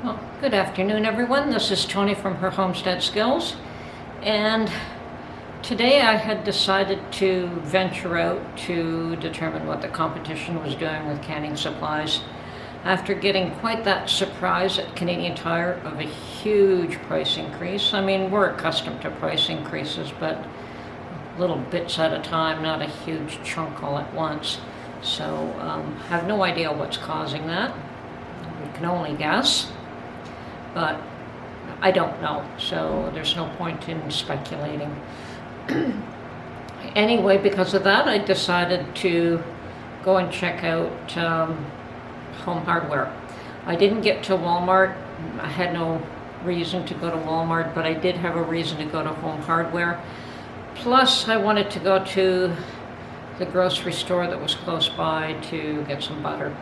Well, good afternoon, everyone. This is Tony from Her Homestead Skills, and today I had decided to venture out to determine what the competition was doing with canning supplies after getting quite that surprise at Canadian Tire of a huge price increase. I mean, we're accustomed to price increases, but little bits at a time, not a huge chunk all at once. So I have no idea what's causing that. We can only guess. But I don't know, so there's no point in speculating. Anyway, because of that, I decided to go and check out Home Hardware. I didn't get to Walmart. I had no reason to go to Walmart, but I did have a reason to go to Home Hardware. Plus, I wanted to go to the grocery store that was close by to get some butter.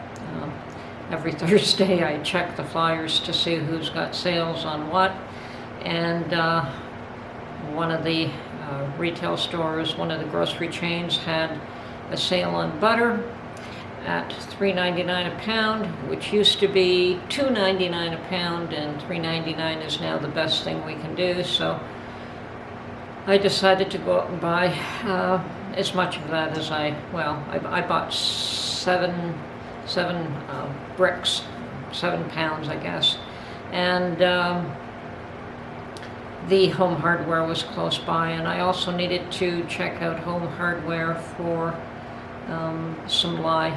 Every Thursday I check the flyers to see who's got sales on what, and one of the retail stores, one of the grocery chains, had a sale on butter at $3.99 a pound, which used to be $2.99 a pound, and $3.99 is now the best thing we can do. So I decided to go out and buy as much of that as I bought seven bricks, 7 pounds, I guess. And the Home Hardware was close by, and I also needed to check out Home Hardware for some lye.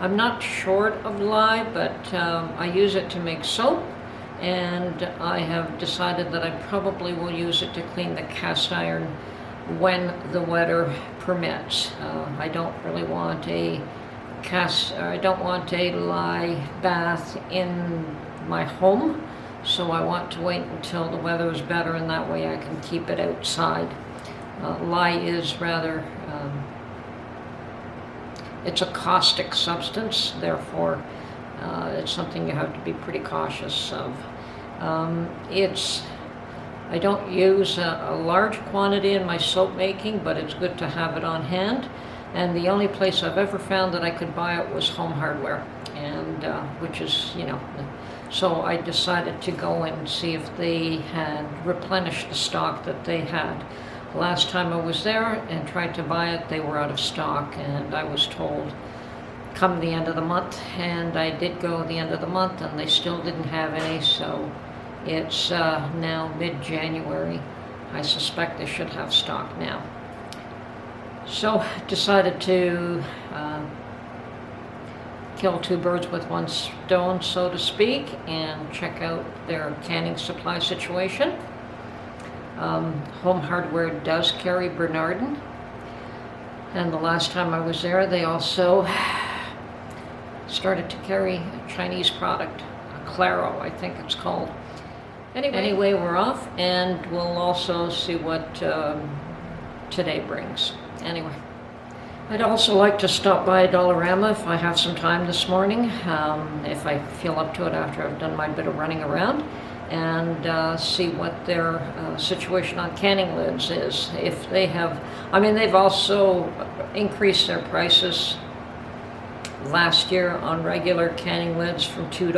I'm not short of lye, but I use it to make soap, and I have decided that I probably will use it to clean the cast iron when the weather permits. I don't really want I don't want a lye bath in my home, so I want to wait until the weather is better, and that way I can keep it outside. Lye is rather, it's a caustic substance, therefore it's something you have to be pretty cautious of. I don't use a large quantity in my soap making, but it's good to have it on hand. And the only place I've ever found that I could buy it was Home Hardware, and which is, so I decided to go and see if they had replenished the stock that they had. Last time I was there and tried to buy it, they were out of stock, and I was told come the end of the month, and I did go the end of the month, and they still didn't have any, so it's now mid-January. I suspect they should have stock now. So decided to kill two birds with one stone, so to speak, and check out their canning supply situation. Home Hardware does carry Bernardin, and the last time I was there, they also started to carry a Chinese product, a Claro, I think it's called. Anyway, we're off, and we'll also see what today brings. Anyway, I'd also like to stop by Dollarama if I have some time this morning, if I feel up to it after I've done my bit of running around, and see what their situation on canning lids is. If they have, they've also increased their prices last year on regular canning lids from $2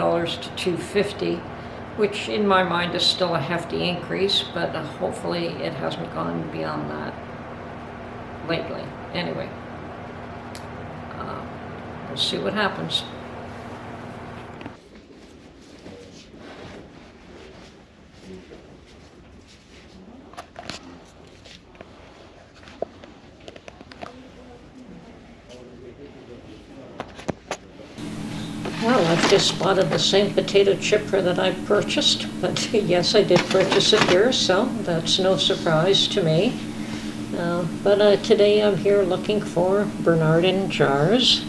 to $2.50, which in my mind is still a hefty increase, but hopefully it hasn't gone beyond that lately. Anyway, we'll see what happens. Well, I've just spotted the same potato chipper that I purchased, but yes, I did purchase it here, so that's no surprise to me. But today I'm here looking for Bernardin jars,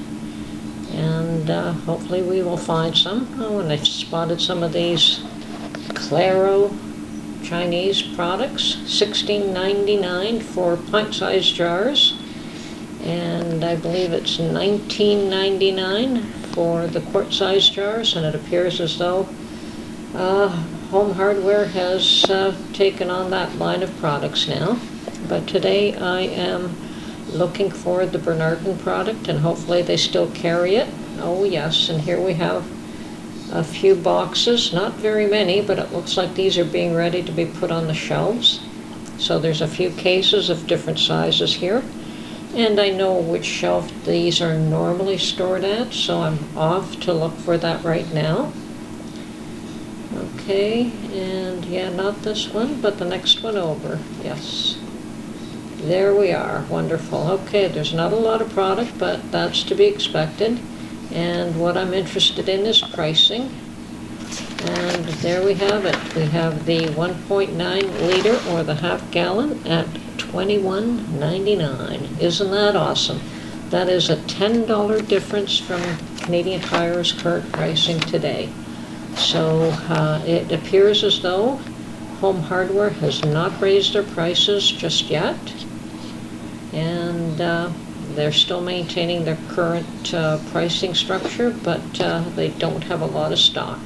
and hopefully we will find some. Oh, and I spotted some of these Claro Chinese products, $16.99 for pint-sized jars, and I believe it's $19.99 for the quart-sized jars, and it appears as though Home Hardware has taken on that line of products now. But today I am looking for the Bernardin product, and hopefully they still carry it. Oh yes, and here we have a few boxes, not very many, but it looks like these are being ready to be put on the shelves. So there's a few cases of different sizes here. And I know which shelf these are normally stored at, so I'm off to look for that right now. Okay, and yeah, not this one, but the next one over. Yes. There we are. Wonderful. Okay, there's not a lot of product, but that's to be expected. And what I'm interested in is pricing. And there we have it. We have the 1.9 liter or the half gallon at $21.99. Isn't that awesome? That is a $10 difference from Canadian Tire's current pricing today. So it appears as though Home Hardware has not raised their prices just yet. And they're still maintaining their current pricing structure, but they don't have a lot of stock.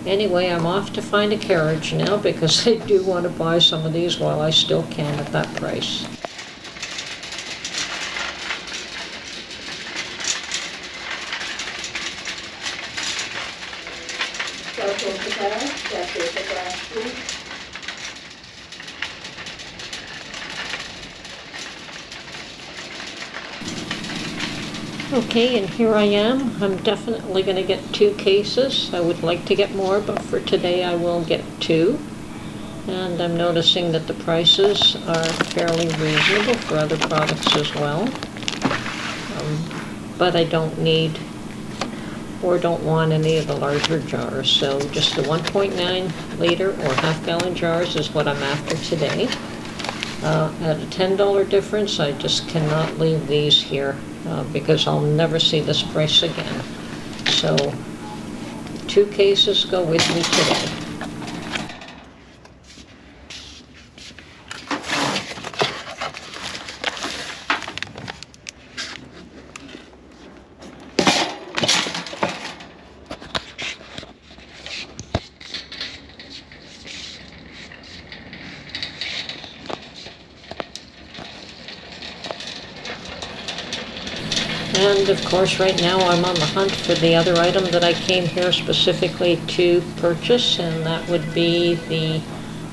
Anyway, I'm off to find a carriage now because I do want to buy some of these while I still can at that price. Okay, and here I am. I'm definitely going to get 2 cases. I would like to get more, but for today I will get 2. And I'm noticing that the prices are fairly reasonable for other products as well. But I don't need or don't want any of the larger jars. So just the 1.9 liter or half gallon jars is what I'm after today. At a $10 difference, I just cannot leave these here. Because I'll never see this price again. So 2 cases go with me today. And of course, right now I'm on the hunt for the other item that I came here specifically to purchase, and that would be the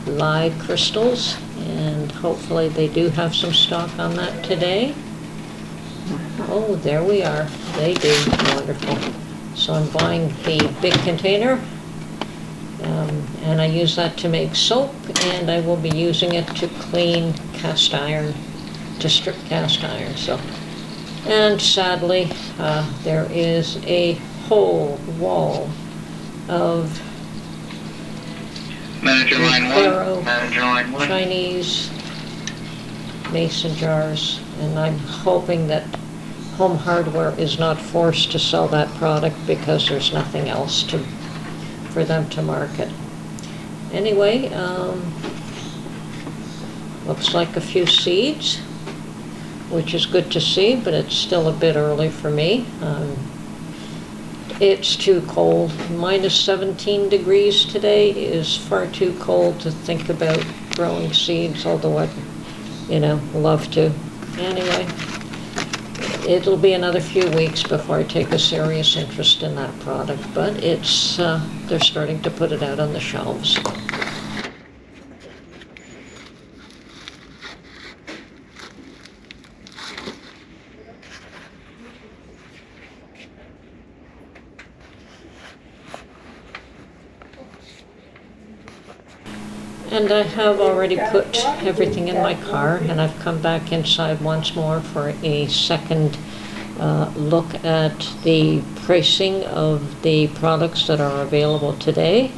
lye crystals. And hopefully they do have some stock on that today. Oh, there we are. They do. Wonderful. So I'm buying the big container, and I use that to make soap, and I will be using it to clean cast iron, to strip cast iron. And sadly, there is a whole wall of Chinese mason jars, and I'm hoping that Home Hardware is not forced to sell that product because there's nothing else for them to market. Anyway, looks like a few seeds, which is good to see, but it's still a bit early for me. It's too cold. Minus 17 degrees today is far too cold to think about growing seeds, although I'd, love to. Anyway, it'll be another few weeks before I take a serious interest in that product, but they're starting to put it out on the shelves. And I have already put everything in my car, and I've come back inside once more for a second look at the pricing of the products that are available today,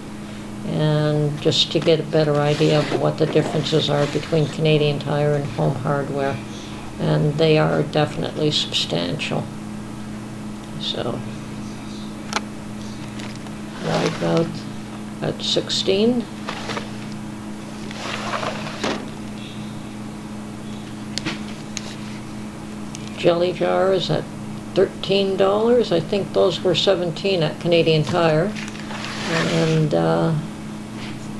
and just to get a better idea of what the differences are between Canadian Tire and Home Hardware. And they are definitely substantial. So, right out at 16. Jelly jars at $13. I think those were $17 at Canadian Tire. And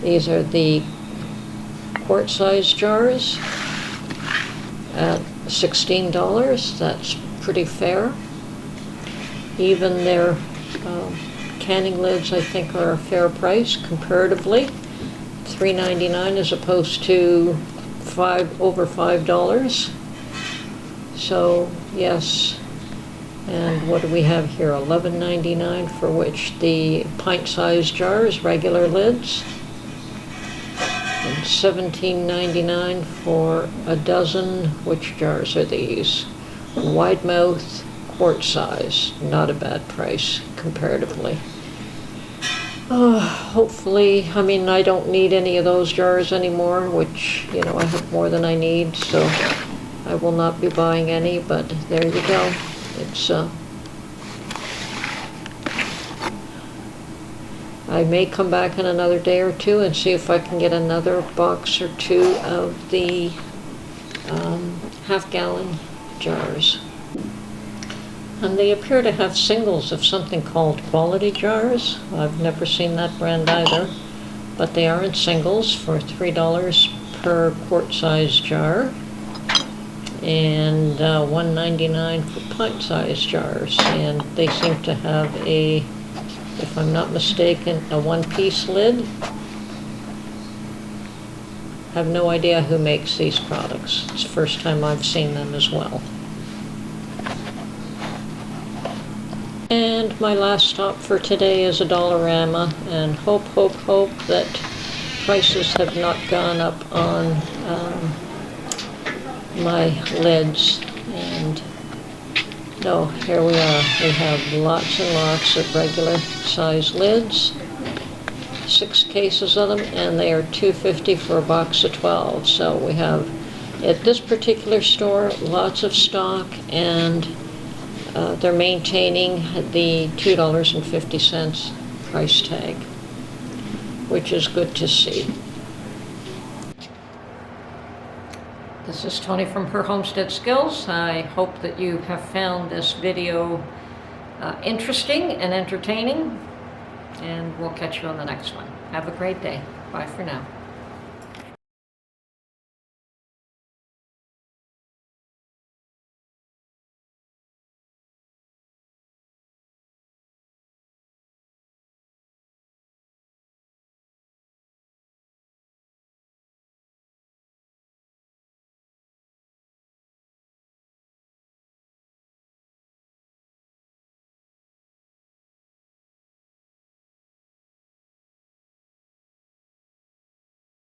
these are the quart-sized jars at $16. That's pretty fair. Even their canning lids, I think, are a fair price comparatively. $3.99 as opposed to over $5. So yes. And what do we have here? $11.99 for which the pint-sized jars, regular lids, and $17.99 for a dozen. Which jars are these? Wide mouth, quart size. Not a bad price comparatively. Hopefully, I mean, I don't need any of those jars anymore, which, you know, I have more than I need, so I will not be buying any, but there you go. It's, I may come back in another day or two and see if I can get another box or two of the half-gallon jars. And they appear to have singles of something called quality jars. I've never seen that brand either, but they are in singles for $3 per quart-sized jar, and $1.99 for pint-sized jars. And they seem to have a, if I'm not mistaken, a one-piece lid. I have no idea who makes these products. It's the first time I've seen them as well. And my last stop for today is a Dollarama, and hope that prices have not gone up on my lids. And no, here we are. We have lots and lots of regular size lids, 6 cases of them, and they are $2.50 for a box of 12. So we have, at this particular store, lots of stock, and they're maintaining the $2.50 price tag, which is good to see. This is Tony from Her Homestead Skills. I hope that you have found this video interesting and entertaining, and we'll catch you on the next one. Have a great day. Bye for now.